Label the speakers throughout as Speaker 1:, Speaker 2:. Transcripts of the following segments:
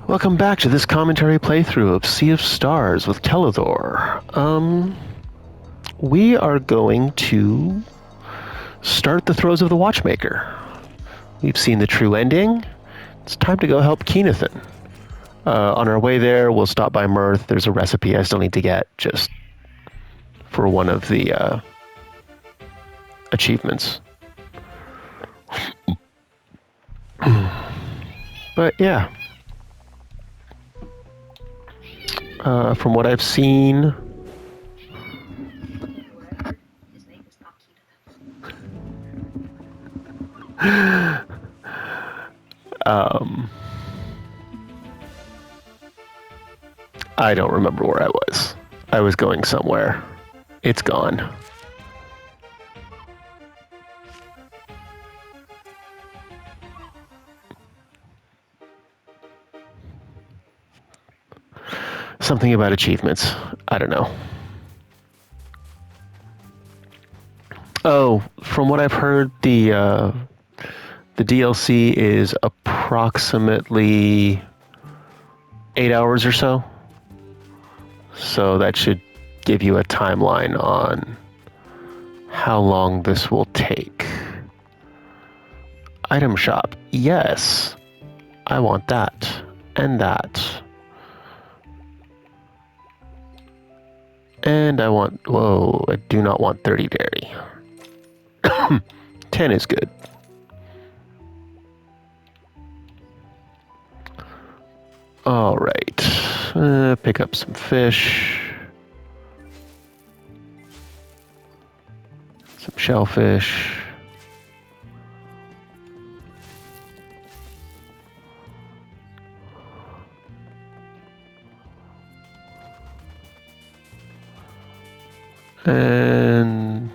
Speaker 1: Welcome back to this commentary playthrough of Sea of Stars with Kelithor. We are going to start the Throes of the Watchmaker. We've seen the true ending. It's time to go help Keenathan. On our way there, we'll stop by Mirth. There's a recipe I still need to get just for one of the achievements. But yeah. From what I've seen, I don't remember where I was. I was going somewhere. It's gone. Something about achievements. I don't know. Oh, from what I've heard, the DLC is approximately 8 hours or so. So that should give you a timeline on how long this will take. Item shop. Yes. I want that. And that. And I want... Whoa, I do not want 30 dairy. 10 is good. All right. Pick up some fish. Some shellfish. And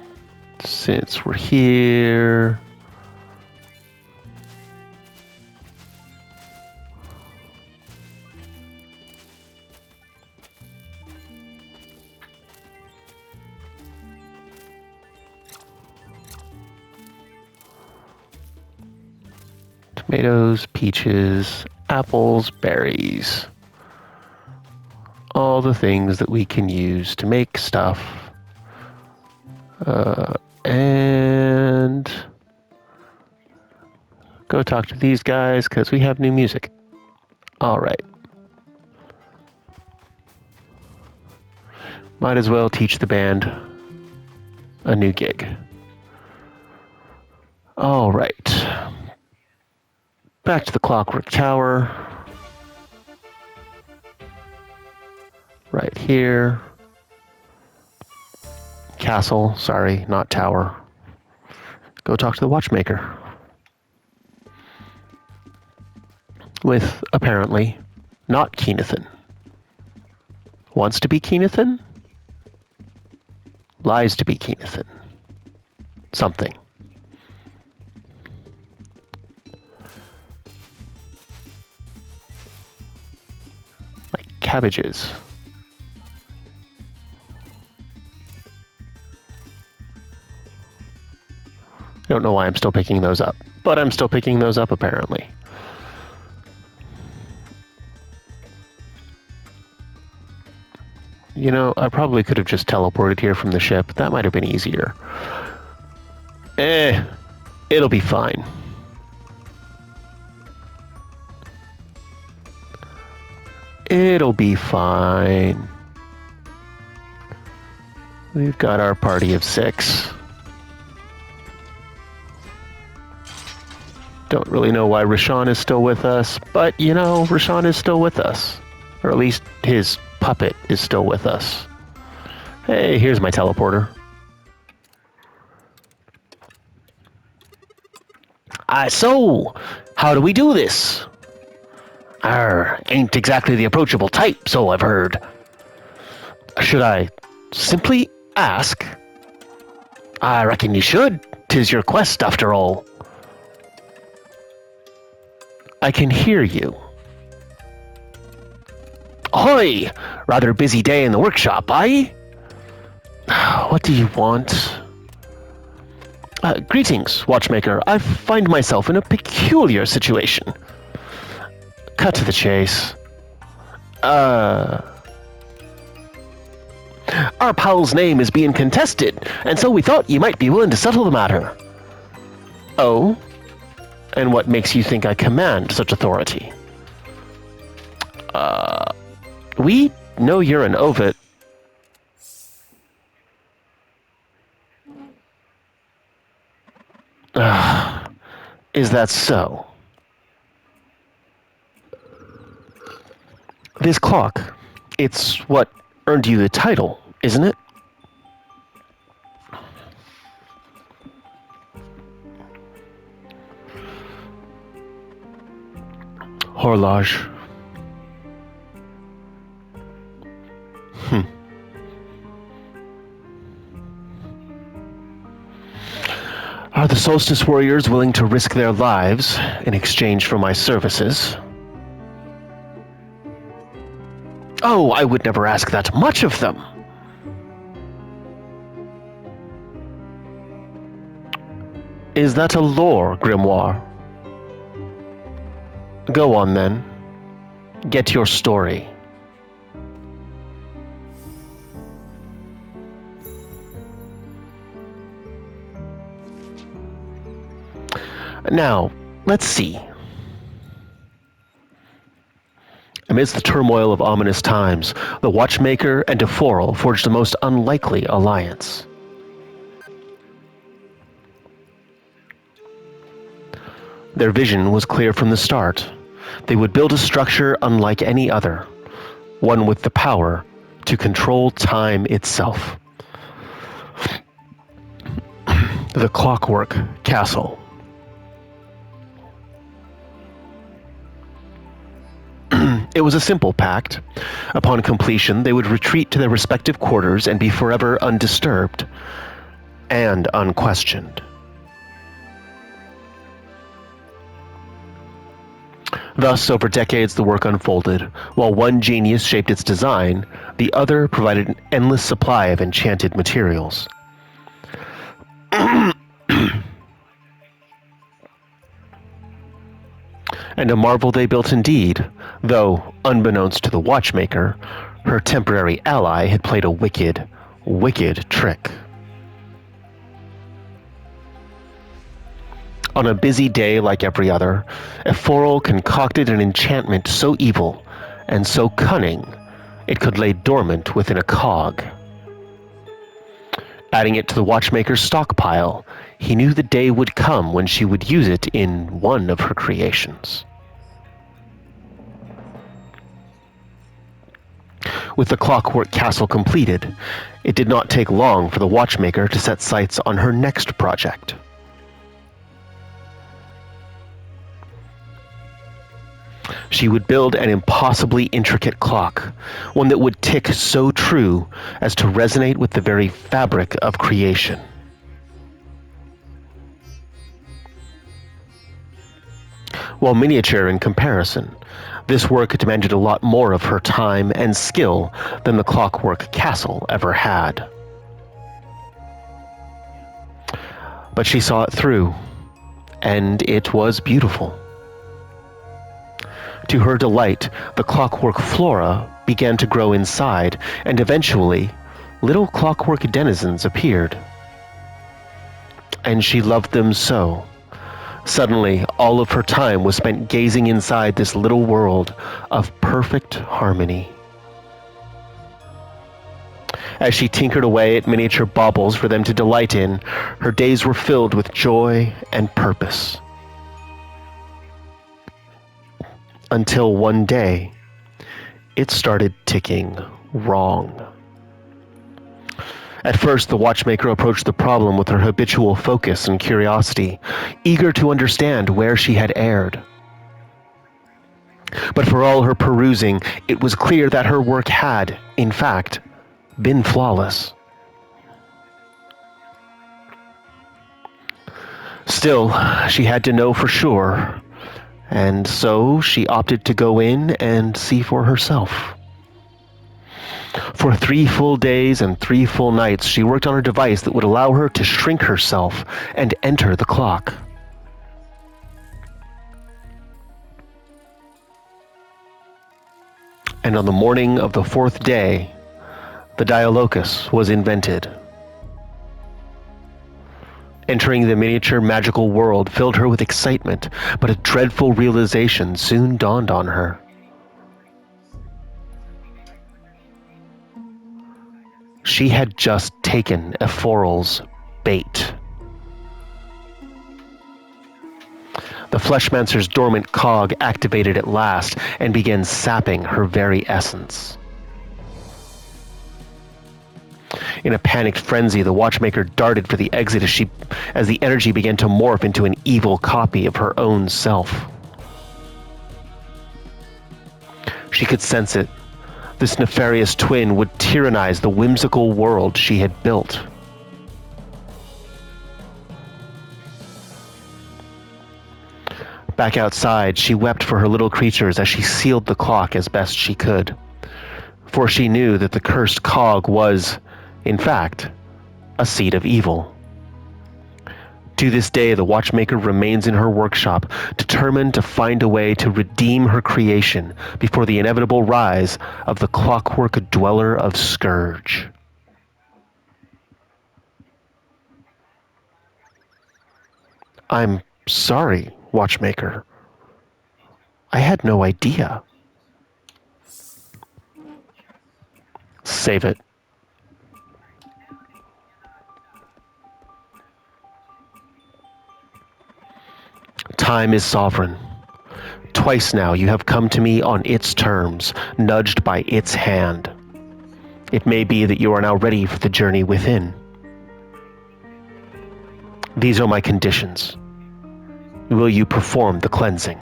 Speaker 1: since we're here, tomatoes, peaches, apples, berries, all the things that we can use to make stuff. And go talk to these guys because we have new music. All right. Might as well teach the band a new gig. All right. Back to the Clockwork Tower. Right here. Castle, sorry, not tower. Go talk to the Watchmaker. With, apparently, not Keenathan. Wants to be Keenathan? Lies to be Keenathan. Something. Like cabbages. I don't know why I'm still picking those up, but I'm still picking those up apparently. You know, I probably could have just teleported here from the ship. That might have been easier. It'll be fine. It'll be fine. We've got our party of 6. Don't really know why Rashawn is still with us, but, you know, Rashawn is still with us. Or at least his puppet is still with us. Hey, here's my teleporter. So, how do we do this? Ain't exactly the approachable type, so I've heard. Should I simply ask? I reckon you should. 'Tis your quest, after all. I can hear you. Ahoy! Rather busy day in the workshop, eh? What do you want? Greetings, Watchmaker. I find myself in a peculiar situation. Cut to the chase. Our pal's name is being contested, and so we thought you might be willing to settle the matter. Oh? And what makes you think I command such authority? We know you're an Ovid. Is that so? This clock, it's what earned you the title, isn't it? Horloge. Are the Solstice Warriors willing to risk their lives in exchange for my services? Oh, I would never ask that much of them. Is that a lore, Grimoire? Go on, then. Get your story. Now, let's see. Amidst the turmoil of ominous times, the Watchmaker and Deforal forged a most unlikely alliance. Their vision was clear from the start. They would build a structure unlike any other, one with the power to control time itself. The Clockwork Castle. It was a simple pact. Upon completion, they would retreat to their respective quarters and be forever undisturbed and unquestioned. Thus, over decades, the work unfolded. While one genius shaped its design, the other provided an endless supply of enchanted materials. And a marvel they built indeed, though, unbeknownst to the Watchmaker, her temporary ally had played a wicked, wicked trick. On a busy day like every other, Eforal concocted an enchantment so evil and so cunning it could lay dormant within a cog. Adding it to the Watchmaker's stockpile, he knew the day would come when she would use it in one of her creations. With the Clockwork Castle completed, it did not take long for the Watchmaker to set sights on her next project. She would build an impossibly intricate clock, one that would tick so true as to resonate with the very fabric of creation. While miniature in comparison, this work demanded a lot more of her time and skill than the Clockwork Castle ever had. But she saw it through, and it was beautiful. To her delight, the clockwork flora began to grow inside, and eventually, little clockwork denizens appeared. And she loved them so. Suddenly, all of her time was spent gazing inside this little world of perfect harmony. As she tinkered away at miniature baubles for them to delight in, her days were filled with joy and purpose. Until one day, it started ticking wrong. At first, the Watchmaker approached the problem with her habitual focus and curiosity, eager to understand where she had erred. But for all her perusing, it was clear that her work had, in fact, been flawless. Still, she had to know for sure, and so she opted to go in and see for herself. For 3 full days and 3 full nights, she worked on a device that would allow her to shrink herself and enter the clock. And on the morning of the 4th day, the Dialocus was invented. Entering the miniature magical world filled her with excitement, but a dreadful realization soon dawned on her. She had just taken Ephoral's bait. The Fleshmancer's dormant cog activated at last and began sapping her very essence. In a panicked frenzy, the Watchmaker darted for the exit as the energy began to morph into an evil copy of her own self. She could sense it. This nefarious twin would tyrannize the whimsical world she had built. Back outside, she wept for her little creatures as she sealed the clock as best she could. For she knew that the cursed cog was, in fact, a seed of evil. To this day, the Watchmaker remains in her workshop, determined to find a way to redeem her creation before the inevitable rise of the Clockwork Dweller of Scourge. I'm sorry, Watchmaker. I had no idea. Save it. Time is sovereign. Twice now you have come to me on its terms, nudged by its hand. It may be that you are now ready for the journey within. These are my conditions. Will you perform the cleansing?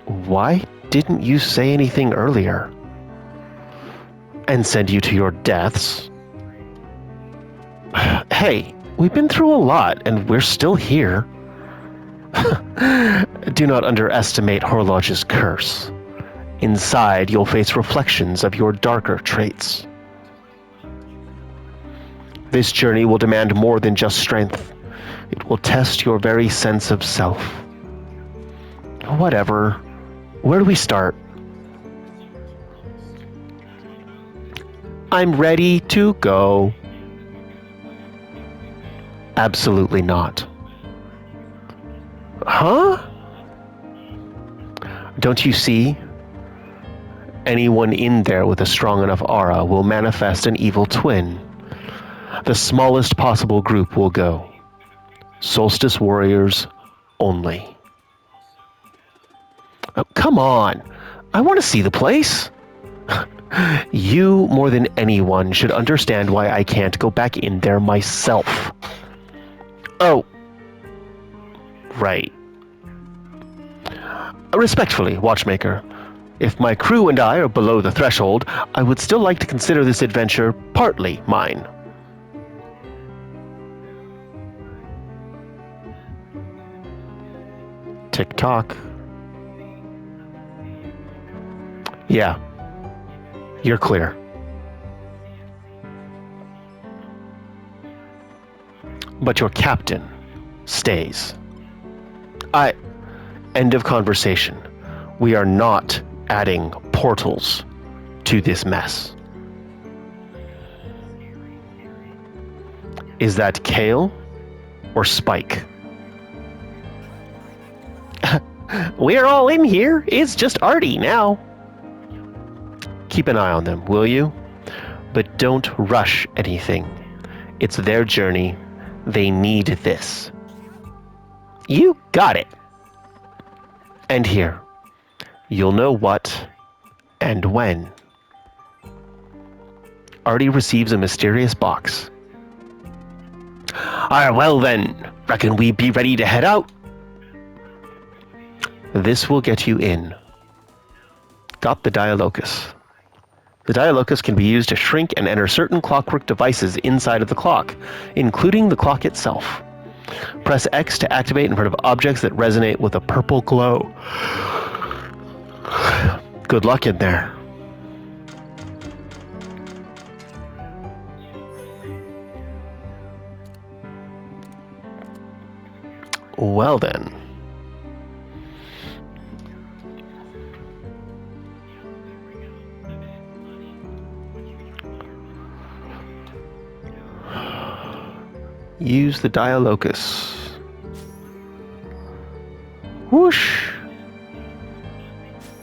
Speaker 1: Why didn't you say anything earlier? And send you to your deaths? Hey, we've been through a lot and we're still here. Do not underestimate Horloge's curse. Inside, you'll face reflections of your darker traits. This journey will demand more than just strength. It will test your very sense of self. Whatever. Where do we start? I'm ready to go. Absolutely not. Huh? Don't you see? Anyone in there with a strong enough aura will manifest an evil twin. The smallest possible group will go. Solstice warriors only. Oh, come on. I want to see the place. You, more than anyone, should understand why I can't go back in there myself. Oh. Right. Respectfully, Watchmaker, if my crew and I are below the threshold, I would still like to consider this adventure partly mine. Tick-tock. Yeah. You're clear. But your captain stays. End of conversation. We are not adding portals to this mess. Is that Kale or Spike? We're all in here. It's just Arty now. Keep an eye on them, will you? But don't rush anything. It's their journey. They need this. You got it. And here, you'll know what and when. Arty receives a mysterious box. Well then, reckon we be ready to head out? This will get you in. Got the Dialocus. The Dialocus can be used to shrink and enter certain clockwork devices inside of the clock, including the clock itself. Press X to activate in front of objects that resonate with a purple glow. Good luck in there. Well then. Use the Dialocus. Whoosh.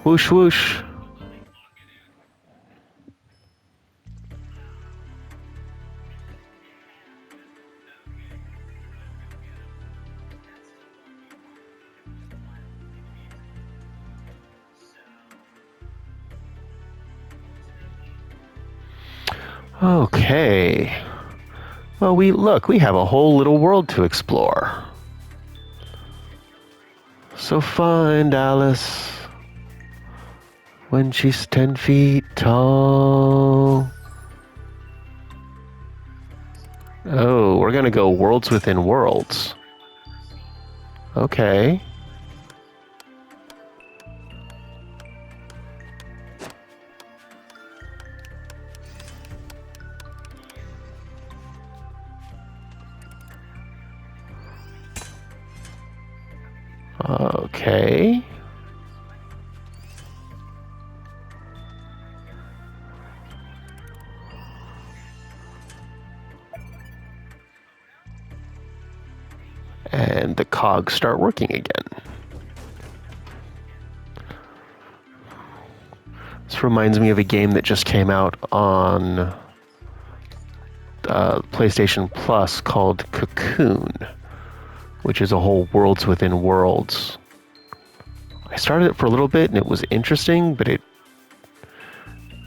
Speaker 1: Whoosh, whoosh. Okay. Well, we have a whole little world to explore. So find Alice when she's 10 feet tall. Oh, we're gonna go worlds within worlds. Okay. Okay. And the cogs start working again. This reminds me of a game that just came out on PlayStation Plus called Cocoon, which is a whole worlds within worlds. I started it for a little bit and it was interesting, but it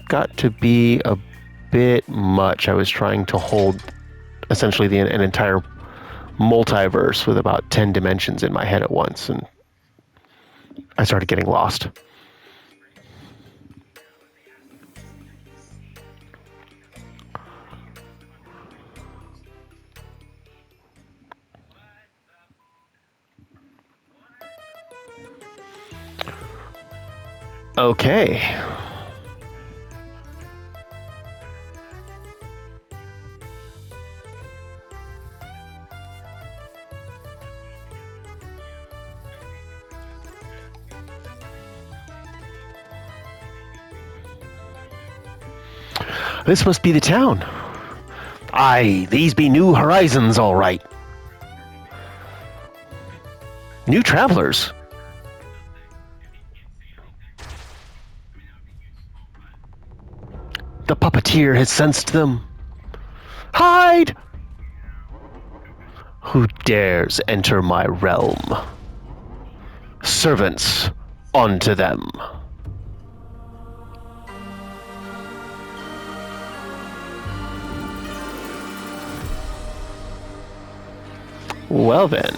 Speaker 1: got to be a bit much. I was trying to hold essentially an entire multiverse with about 10 dimensions in my head at once, and I started getting lost. Okay. This must be the town. Aye, these be New Horizons, all right. New travelers. The puppeteer has sensed them. Hide! Who dares enter my realm? Servants, unto them. Well then.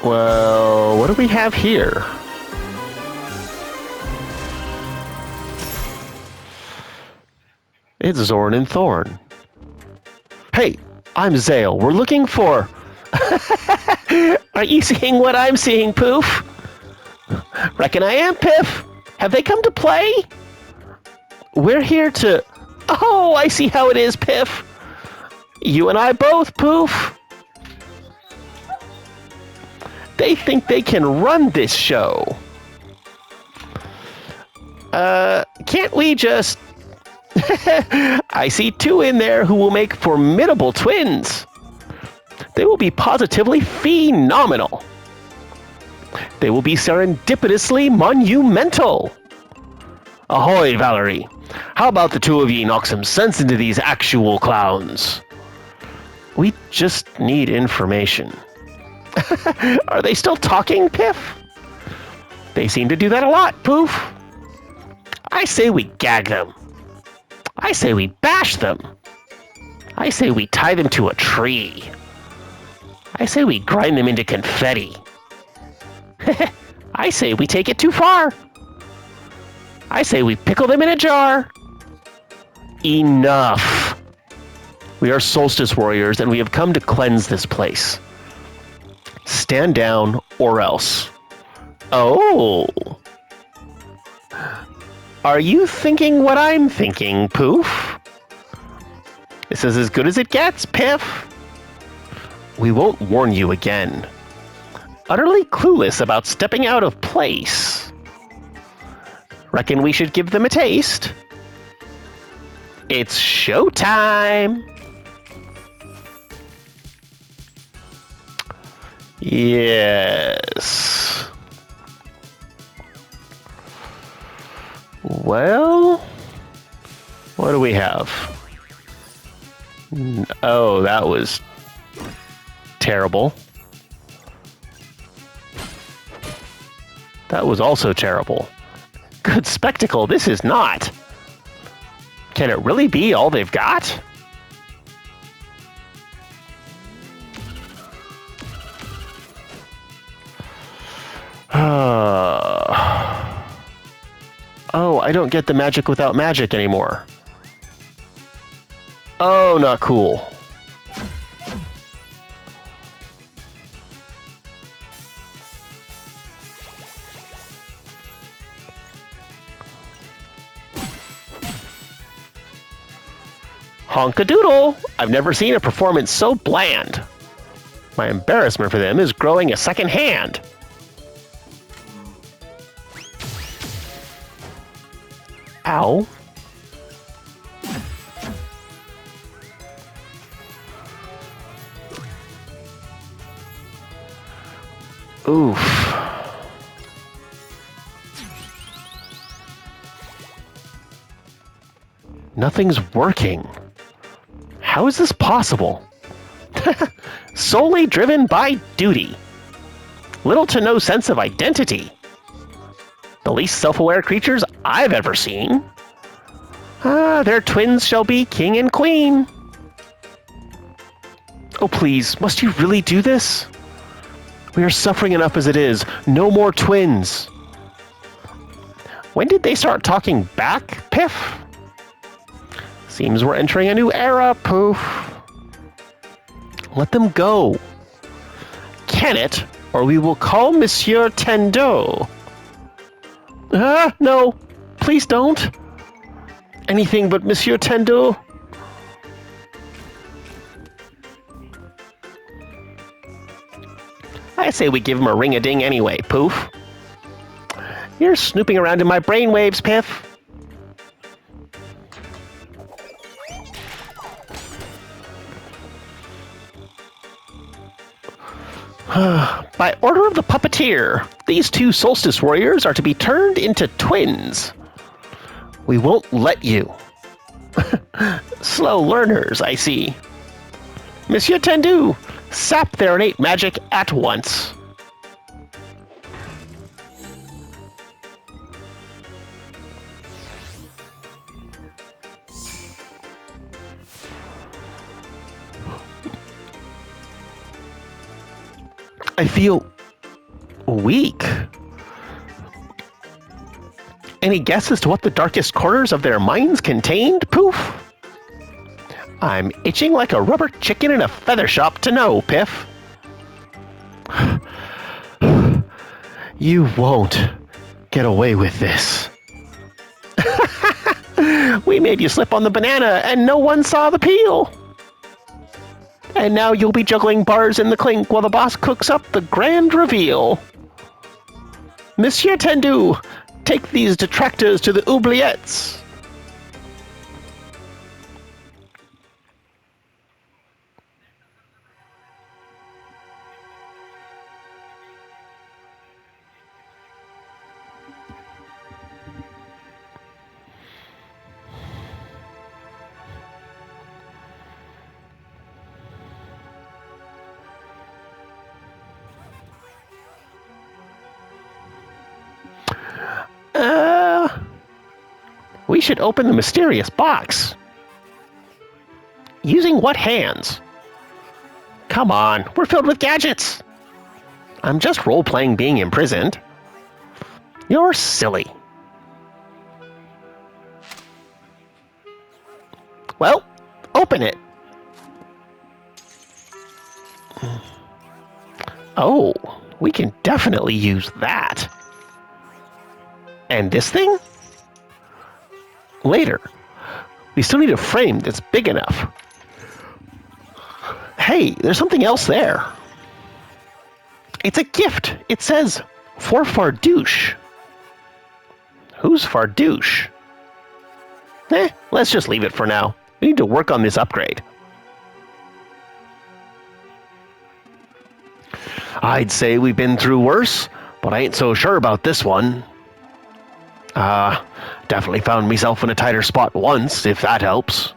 Speaker 1: Well, what do we have here? It's Zorn and Thorn. Hey, I'm Zale. We're looking for... Are you seeing what I'm seeing, Poof? Reckon I am, Piff. Have they come to play? We're here to... Oh, I see how it is, Piff. You and I both, Poof. They think they can run this show. Can't we just... I see two in there who will make formidable twins. They will be positively phenomenal. They will be serendipitously monumental. Ahoy, Valerie. How about the two of ye knock some sense into these actual clowns? We just need information. Are they still talking, Piff? They seem to do that a lot, Poof. I say we gag them. I say we bash them. I say we tie them to a tree. I say we grind them into confetti. I say we take it too far. I say we pickle them in a jar. Enough. We are solstice warriors, and we have come to cleanse this place. Stand down, or else. Oh. Are you thinking what I'm thinking, Poof? This is as good as it gets, Piff. We won't warn you again. Utterly clueless about stepping out of place. Reckon we should give them a taste? It's showtime! Yes. Well, what do we have? Oh, that was terrible. That was also terrible. Good spectacle, this is not. Can it really be all they've got? Oh, I don't get the magic without magic anymore. Oh, not cool. Honkadoodle! I've never seen a performance so bland. My embarrassment for them is growing a second hand. Ow. Oof. Nothing's working. How is this possible? Solely driven by duty. Little to no sense of identity. The least self-aware creatures I've ever seen. Their twins shall be king and queen. Oh, please, must you really do this? We are suffering enough as it is. No more twins. When did they start talking back, Piff? Seems we're entering a new era, Poof. Let them go. Can it, or we will call Monsieur Tendo. No. Please don't. Anything but Monsieur Tendo. I say we give him a ring-a-ding anyway, Poof. You're snooping around in my brainwaves, Piff. By order of the puppeteer, these two solstice warriors are to be turned into twins. We won't let you. Slow learners, I see. Monsieur Tendu, sap their innate magic at once. I feel weak. Any guess as to what the darkest corners of their minds contained, Poof? I'm itching like a rubber chicken in a feather shop to know, Piff. You won't get away with this. We made you slip on the banana and no one saw the peel. And now you'll be juggling bars in the clink while the boss cooks up the grand reveal. Monsieur Tendu, take these detractors to the oubliettes. We should open the mysterious box. Using what hands? Come on, we're filled with gadgets. I'm just role-playing being imprisoned. You're silly. Well, open it. Oh, we can definitely use that. And this thing? Later. We still need a frame that's big enough. Hey, there's something else there. It's a gift. It says, for Fardouche. Who's Fardouche? Let's just leave it for now. We need to work on this upgrade. I'd say we've been through worse, but I ain't so sure about this one. Definitely found myself in a tighter spot once, if that helps.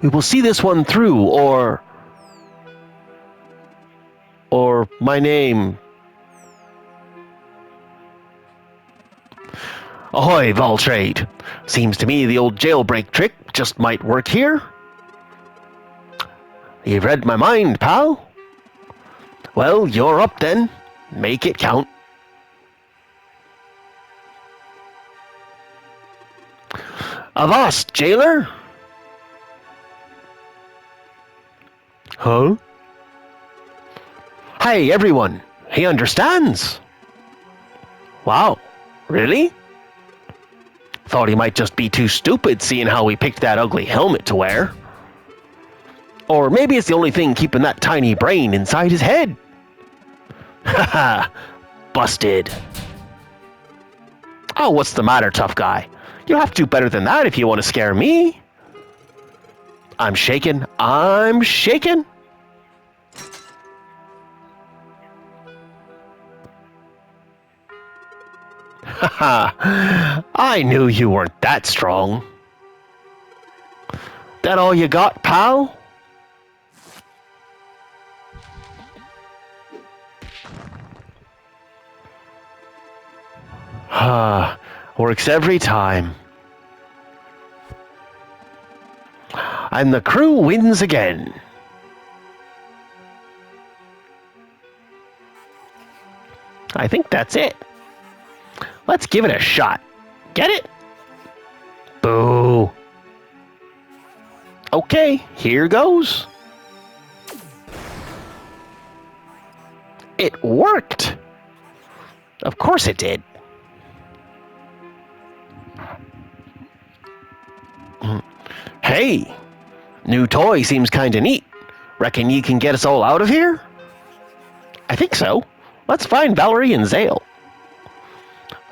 Speaker 1: We will see this one through, or my name. Ahoy, Valtrade. Seems to me the old jailbreak trick just might work here. You've read my mind, pal. Well, you're up then. Make it count. Avast, jailer! Huh? Hey, everyone! He understands! Wow, really? Thought he might just be too stupid seeing how we picked that ugly helmet to wear. Or maybe it's the only thing keeping that tiny brain inside his head. Haha, busted. Oh, what's the matter, tough guy? You have to do better than that if you want to scare me. I'm shaking. I'm shaking. Haha, I knew you weren't that strong. That all you got, pal? Works every time. And the crew wins again. I think that's it. Let's give it a shot. Get it? Boo. Okay, here goes. It worked. Of course it did. Hey, new toy seems kinda neat. Reckon you can get us all out of here? I think so. Let's find Valerie and Zale.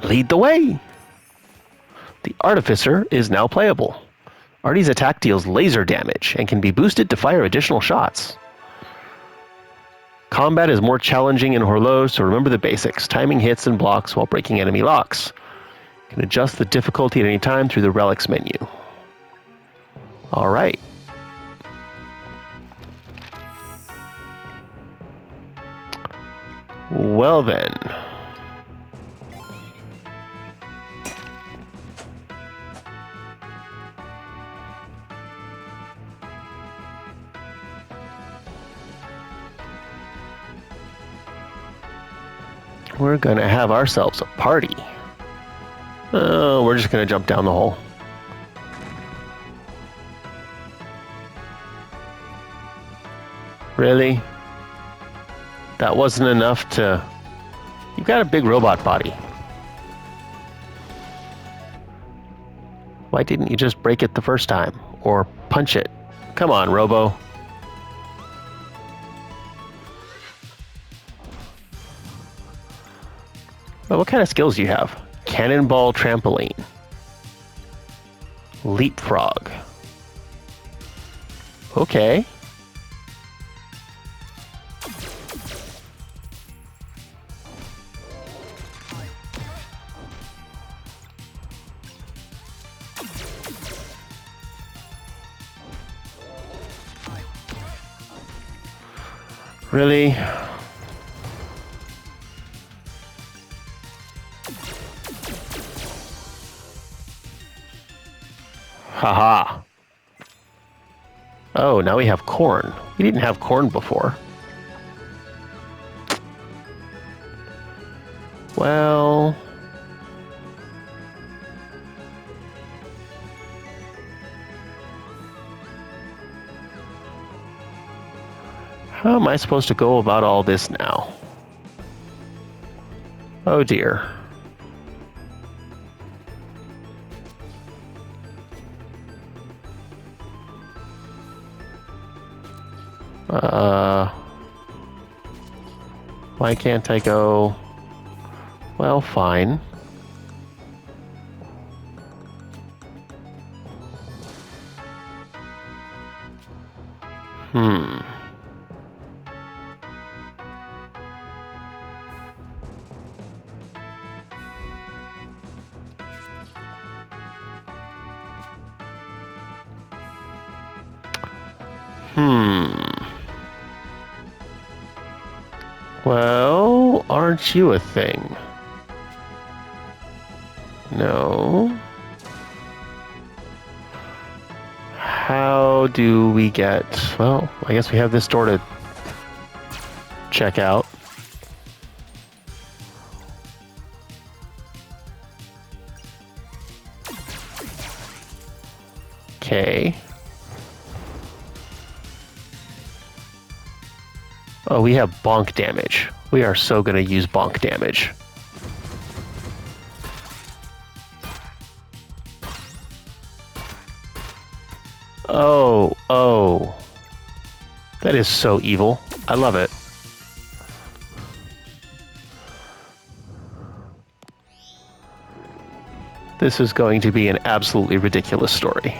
Speaker 1: Lead the way. The Artificer is now playable. Arty's attack deals laser damage and can be boosted to fire additional shots. Combat is more challenging in Horloge, so remember the basics. Timing hits and blocks while breaking enemy locks. You can adjust the difficulty at any time through the relics menu. All right. Well then. We're gonna have ourselves a party. Oh, we're just gonna jump down the hole. Really? That wasn't enough to... You've got a big robot body. Why didn't you just break it the first time? Or punch it? Come on, Robo. Well, what kind of skills do you have? Cannonball trampoline. Leapfrog. Okay. Really? Haha. Oh, now we have corn. We didn't have corn before. Well... How am I supposed to go about all this now? Oh dear. Why can't I go? Well, fine. Hmm. Well, aren't you a thing? No. How do we get... Well, I guess we have this door to check out. Okay. Oh, we have bonk damage. We are so gonna use bonk damage. Oh. That is so evil. I love it. This is going to be an absolutely ridiculous story.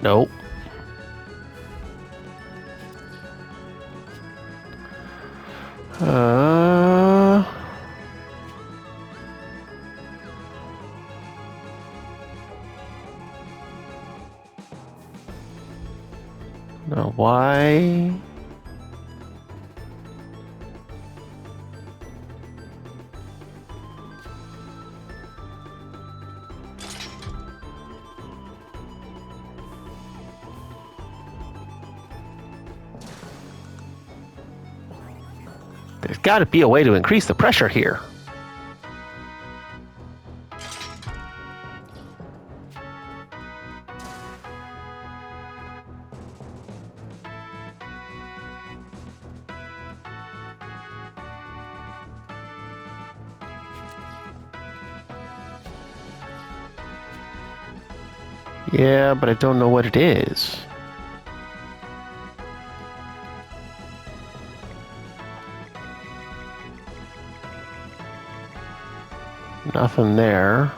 Speaker 1: Nope. Now why? There's got to be a way to increase the pressure here. Yeah, but I don't know what it is. Nothing there.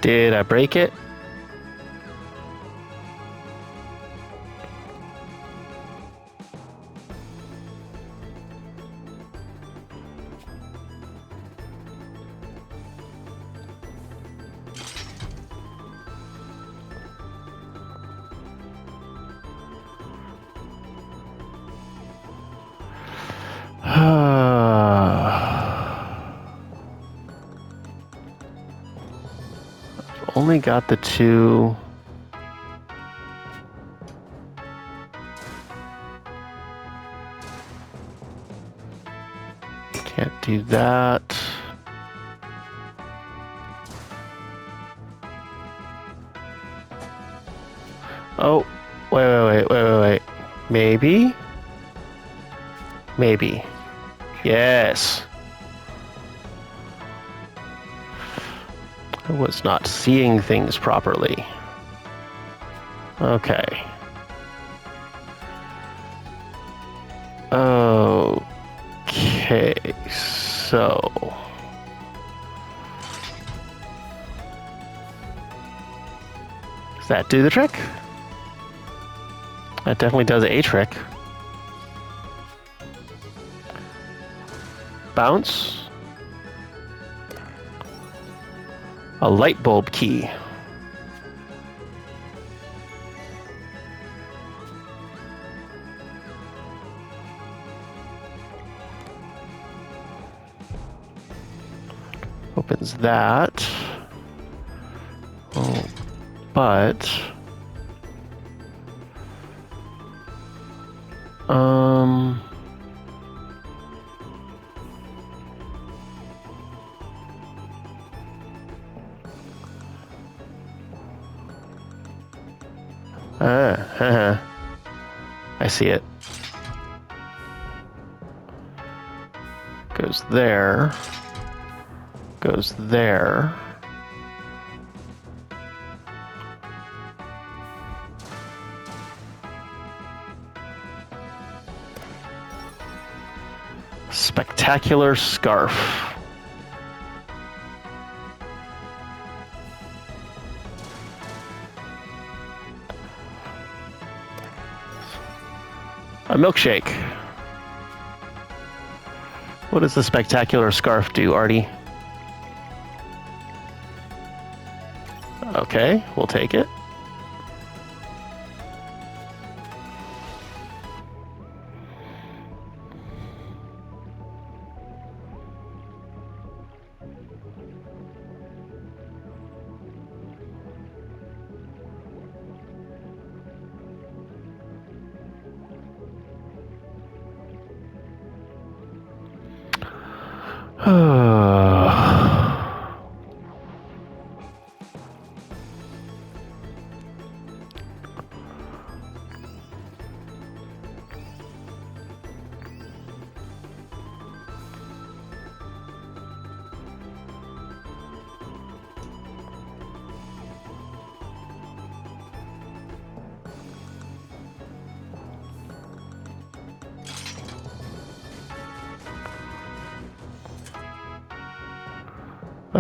Speaker 1: Did I break it? Only got the two. Can't do that. Oh, wait. Maybe? Maybe. Yes. I was not seeing things properly. Okay. Okay, so... Does that do the trick? That definitely does a trick. Bounce. A light bulb key. Opens that. Oh, but I see it. Goes there. Goes there. Spectacular scarf. A milkshake. What does the spectacular scarf do, Arty? Okay, we'll take it.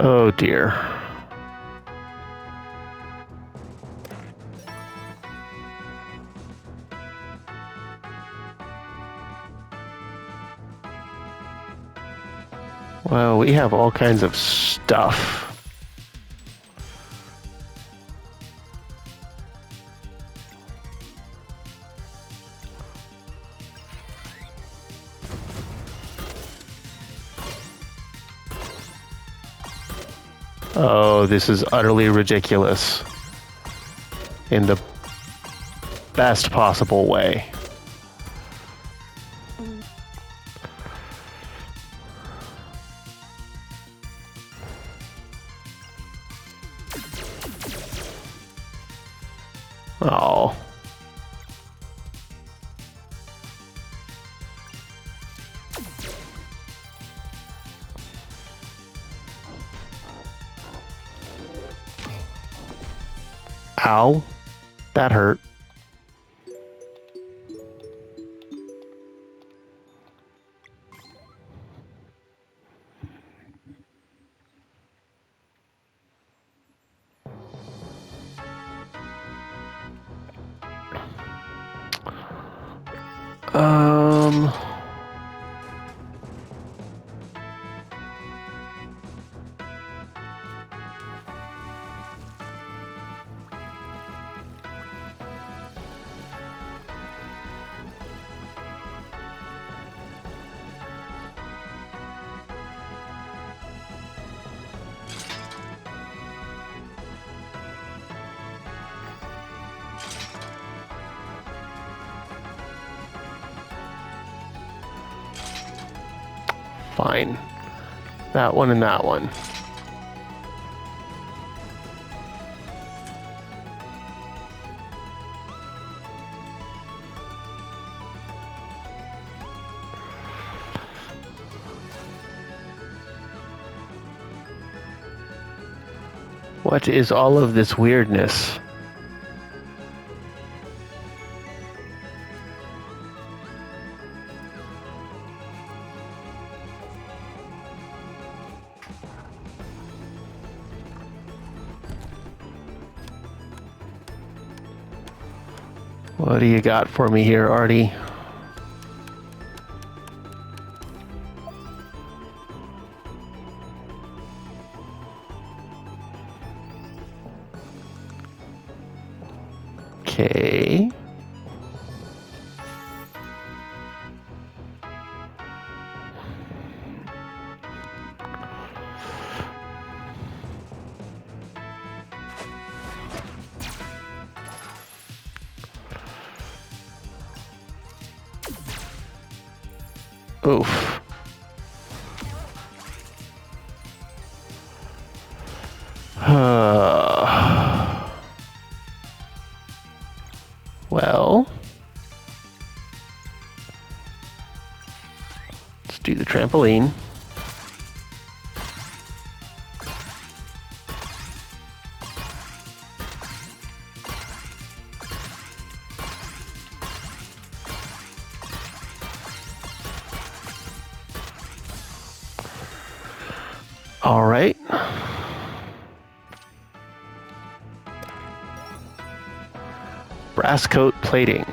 Speaker 1: Oh dear. Well, we have all kinds of stuff. Oh, this is utterly ridiculous. In the best possible way. Oh. Ow. That hurt. Um... Fine. That one and that one. What is all of this weirdness? What do you got for me here, Arty? Okay. Oof. Well, let's do the trampoline. All right. Brass coat plating.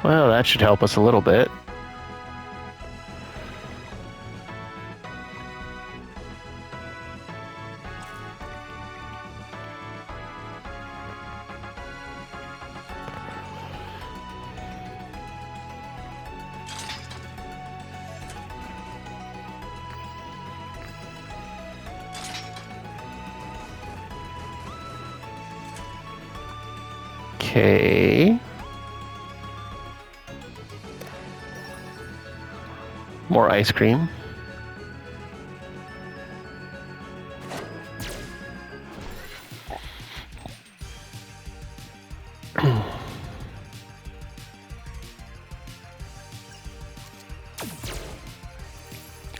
Speaker 1: Well, that should help us a little bit. Okay. More ice cream.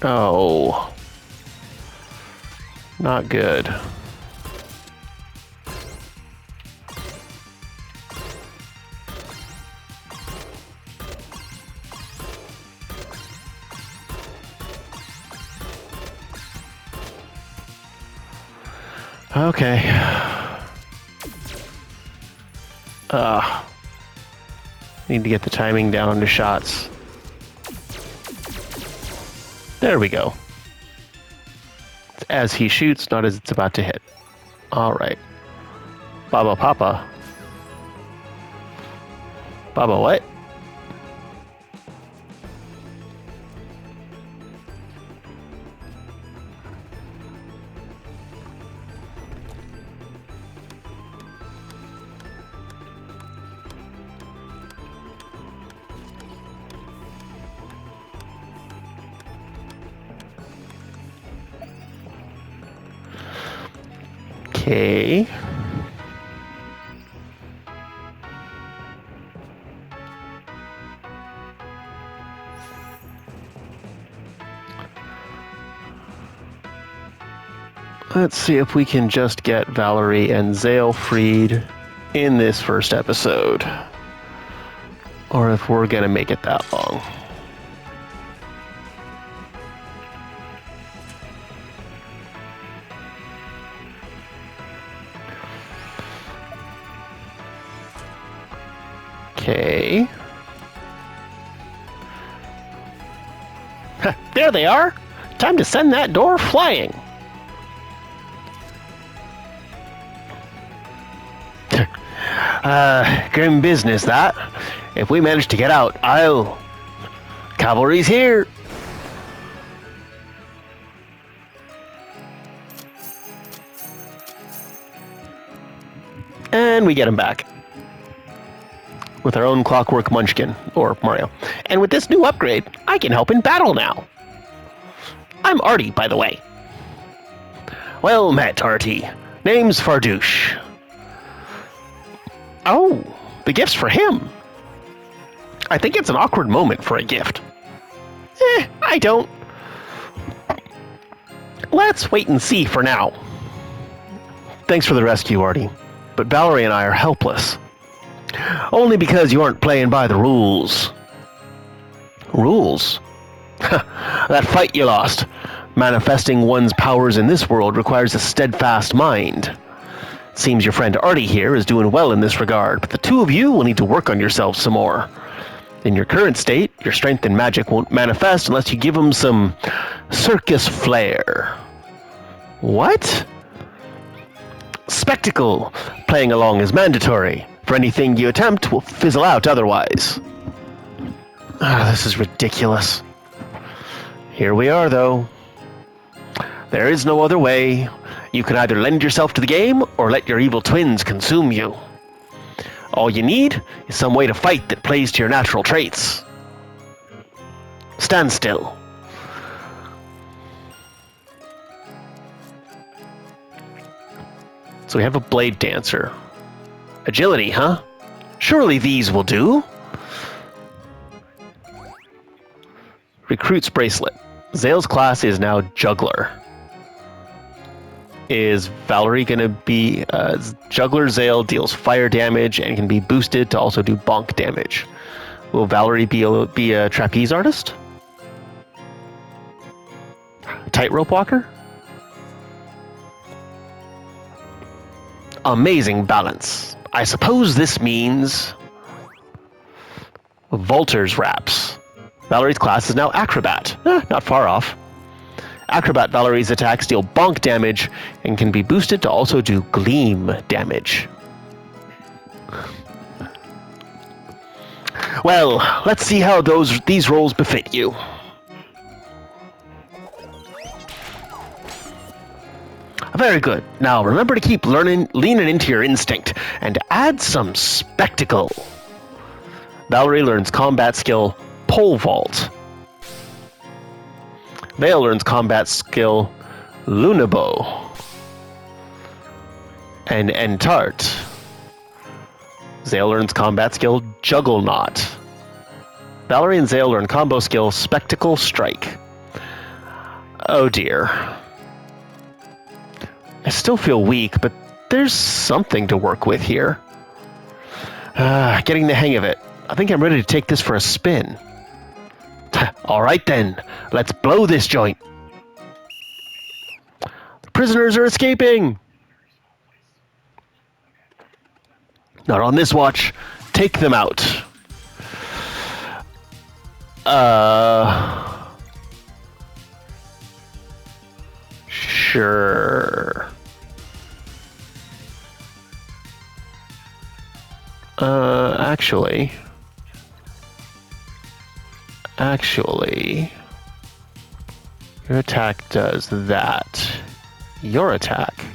Speaker 1: Oh. Not good. Okay. Need to get the timing down on the shots. There we go. It's as he shoots, not as it's about to hit. All right. Baba Papa. Baba what? Okay. Let's see if we can just get Valerie and Zale freed in this first episode. Or if we're gonna make it that long. Okay. There they are! Time to send that door flying! Grim business, that. If we manage to get out, Cavalry's here! And we get him back. With our own Clockwork Munchkin, or Mario. And with this new upgrade, I can help in battle now. I'm Arty, by the way. Well met, Arty. Name's Fardouche. Oh, the gift's for him. I think it's an awkward moment for a gift. I don't. Let's wait and see for now. Thanks for the rescue, Arty. But Valerie and I are helpless. Only because you aren't playing by the rules. Rules? That fight you lost. Manifesting one's powers in this world requires a steadfast mind. Seems your friend Arty here is doing well in this regard, but the two of you will need to work on yourselves some more. In your current state, your strength and magic won't manifest unless you give them some circus flair. What? Spectacle! Playing along is mandatory. For anything you attempt will fizzle out otherwise. This is ridiculous. Here we are, though. There is no other way. You can either lend yourself to the game, or let your evil twins consume you. All you need is some way to fight that plays to your natural traits. Stand still. So we have a blade dancer. Agility, huh? Surely these will do. Recruit's bracelet. Zale's class is now juggler. Is Valerie going to be... juggler Zale deals fire damage and can be boosted to also do bonk damage. Will Valerie be a trapeze artist? Tightrope walker? Amazing balance. I suppose this means... Vaulter's wraps. Valerie's class is now acrobat. Not far off. Acrobat Valerie's attacks deal bonk damage and can be boosted to also do gleam damage. Well, let's see how these roles befit you. Very good. Now remember to keep leaning into your instinct and add some spectacle. Valerie learns combat skill Pole Vault. Vale learns combat skill Lunabo. And Entart. Zale learns combat skill Juggernaut. Valerie and Zale learn combo skill Spectacle Strike. Oh dear. I still feel weak, but there's something to work with here. Getting the hang of it. I think I'm ready to take this for a spin. All right then, let's blow this joint. The prisoners are escaping. Not on this watch. Take them out. Sure. Actually, your attack does that. Your attack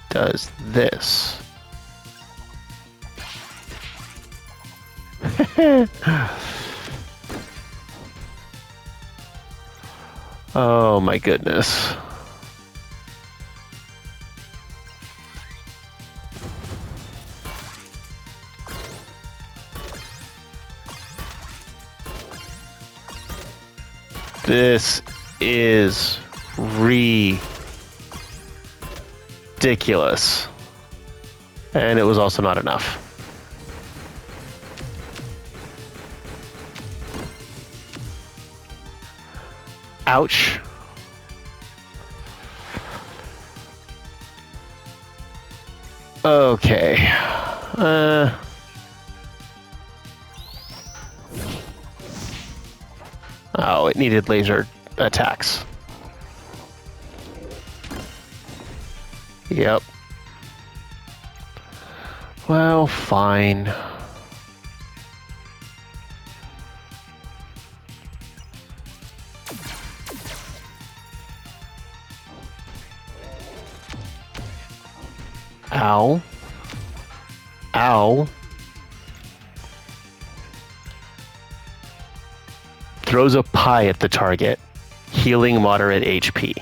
Speaker 1: does this. Oh my goodness. This is ridiculous. And it was also not enough. Ouch. Okay. Oh, it needed laser attacks. Yep. Well, fine. Ow. Ow. Throws a pie at the target, healing moderate HP.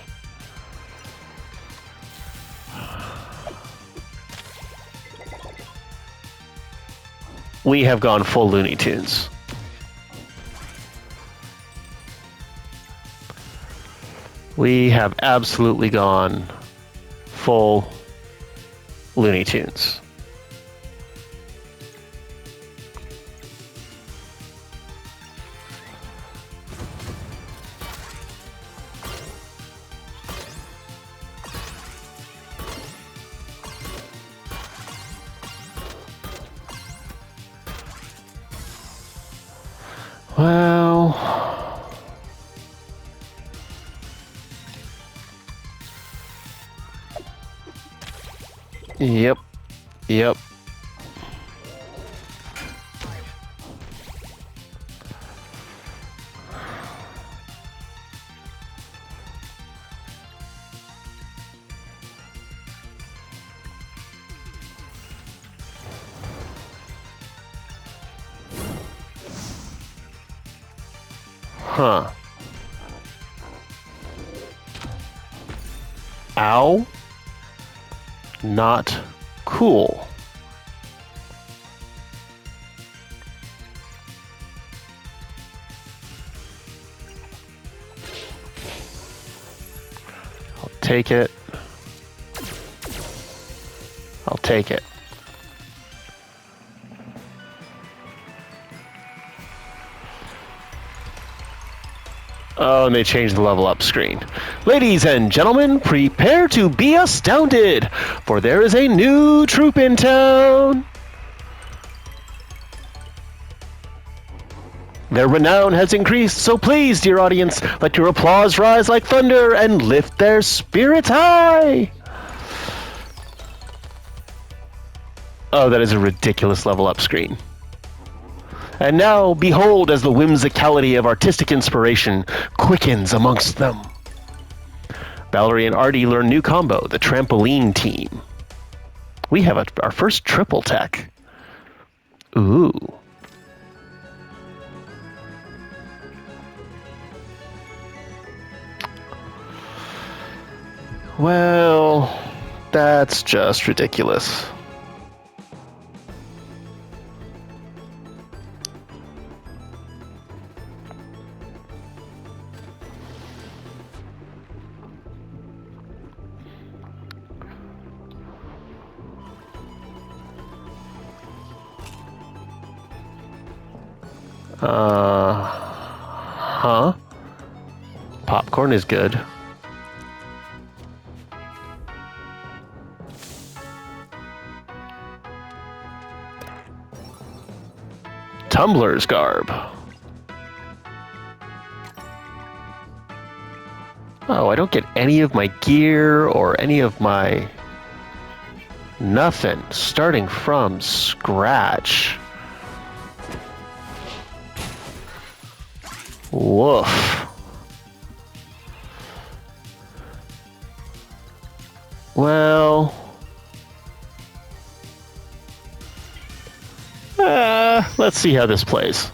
Speaker 1: We have gone full Looney Tunes. We have absolutely gone full Looney Tunes. Well, Yep. Yep. Huh. Ow. Not cool. I'll take it. I'll take it. Oh, and they changed the level up screen. Ladies and gentlemen, prepare to be astounded, for there is a new troop in town. Their renown has increased, so please, dear audience, let your applause rise like thunder and lift their spirits high. Oh, that is a ridiculous level up screen. And now, behold as the whimsicality of artistic inspiration quickens amongst them. Valerie and Arty learn new combo, the trampoline team. We have our first triple tech. Ooh. Well, that's just ridiculous. Huh? Popcorn is good. Tumbler's garb. Oh, I don't get any of my gear or any of my... nothing. Starting from scratch. Woof. Well... let's see how this plays.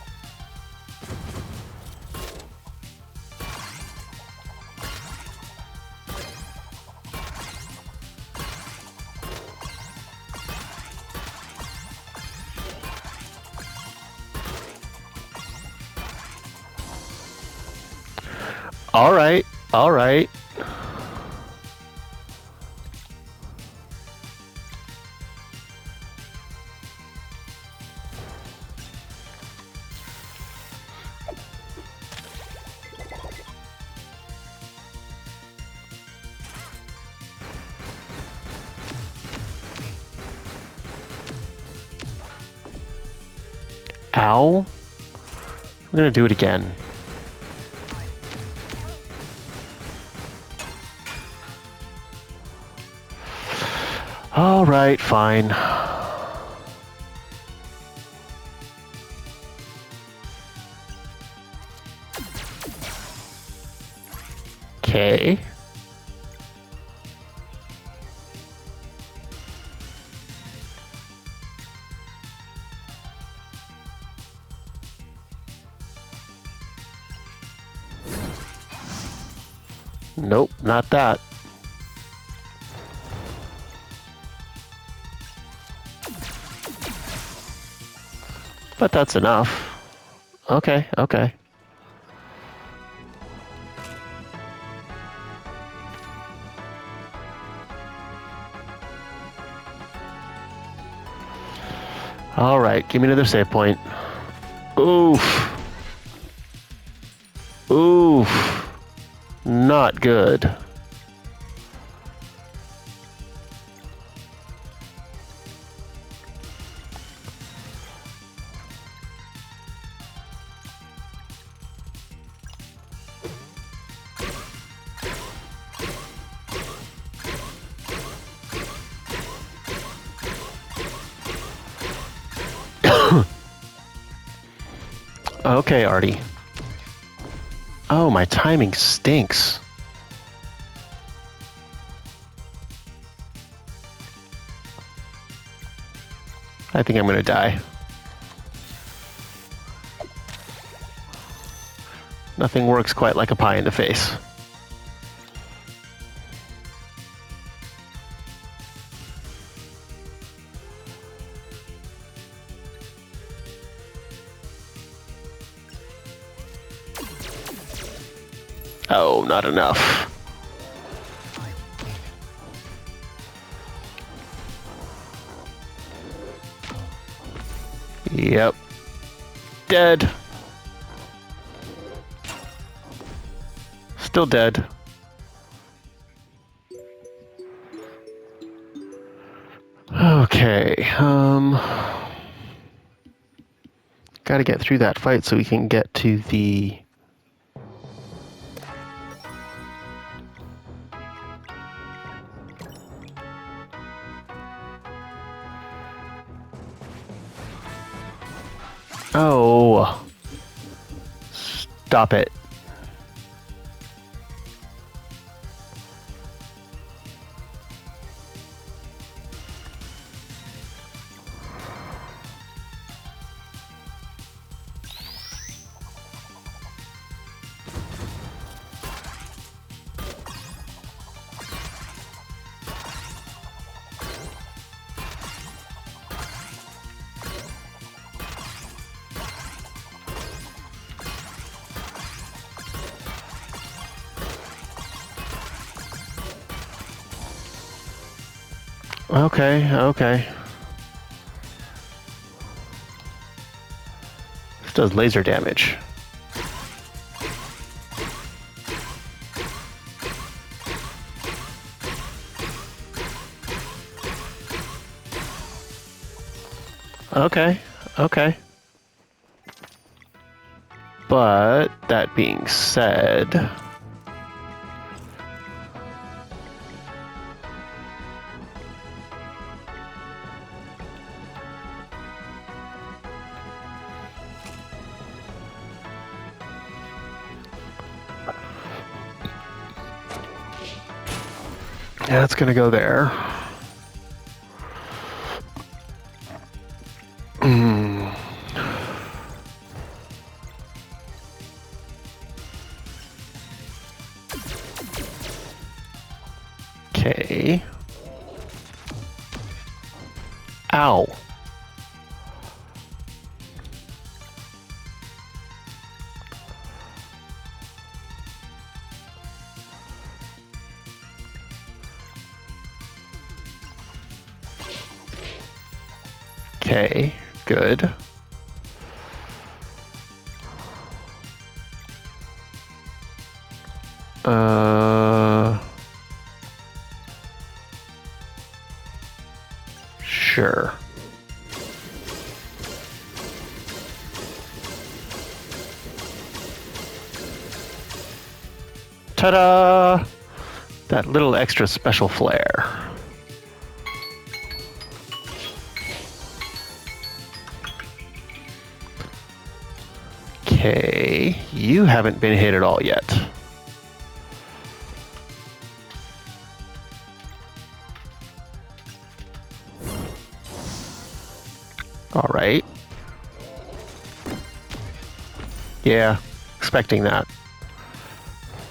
Speaker 1: All right, all right. Ow. I'm gonna do it again. All right, fine. Okay. Nope, not that. But that's enough. Okay, okay. All right, give me another save point. Oof. Oof. Not good. Okay, Arty. Oh, my timing stinks. I think I'm gonna die. Nothing works quite like a pie in the face. Oh, not enough. Yep. Dead. Still dead. Okay, gotta get through that fight so we can get to the... Oh. Stop it. Okay. This does laser damage. Okay. But, that being said... Yeah, it's gonna go there. Okay. Ow. Okay, good. Sure. Ta-da! That little extra special flair. Okay, you haven't been hit at all yet. All right. Yeah, expecting that.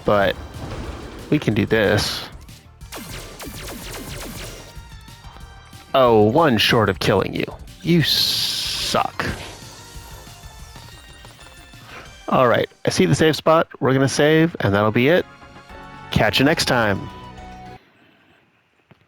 Speaker 1: But we can do this. Oh, one short of killing you. You suck. All right, I see the save spot. We're going to save, and that'll be it. Catch you next time.